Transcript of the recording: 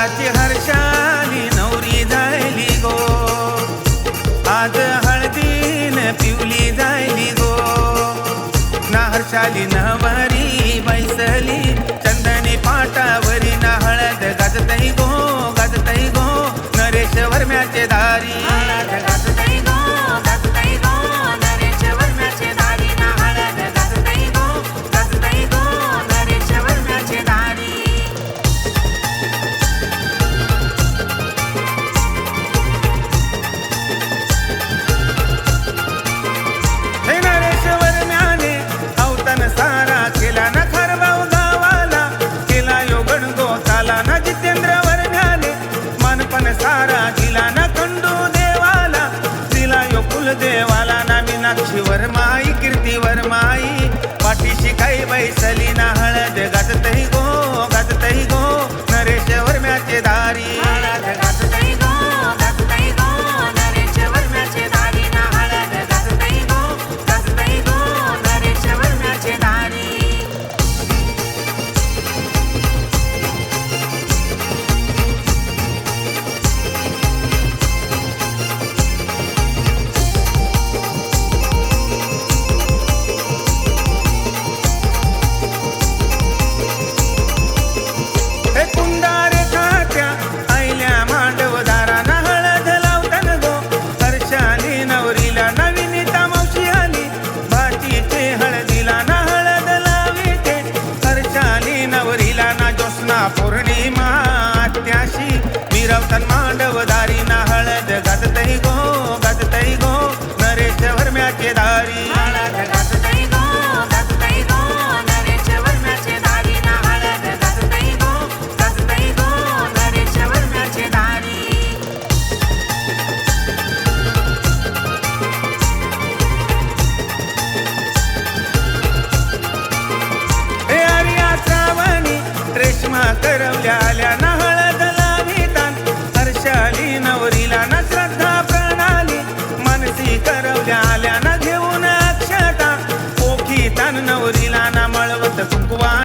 हळदाची हर्षाली नवरी जायली गो, आज हळदीन पिवली जायली गो. ना हर्षाली नवरी बैसली चंदनी पाटावरी, ना हळद गाजतई गो गाजतई गो नरेश वर्म्याचे दारी. गाजतई गो गाजतई गो नरेश वर्म्याचे दारी, ना हळद गाजतई गो नरेश वर्म्याचे दारी. हे नरेश वर्म्याने अवतन सारा केला ना खारबाव गावाला, केला यो गणगोताला ना जितेंद्र वर्म्याने मानपण सारा दिला ना खंडू देवाला, दिला यो कुलदेवाला ना मीनाक्षी वर्माई कीर्ती वर्माई पाठीशी काही बैसली, ना हळद गाजतई गो गाजतई गो नरेश वर्म्याचे दारी. गाजतई गो नरेश वर्म्याचे दारी, ना हळद गाजतई गो नरेश वर्म्याचे दारी. हे कुंडारे खात्या आईल्या मांडवदारा, ना हळद लावतन गो हर्षाली नवरीला. नवीनिता मावशी आली भाचीचे हळदीला, ना हळद लाविते हर्षाली नवरीला. ना ज्योत्स्ना पौर्णिमा आत्याशी मिरवतन मांडवदारी,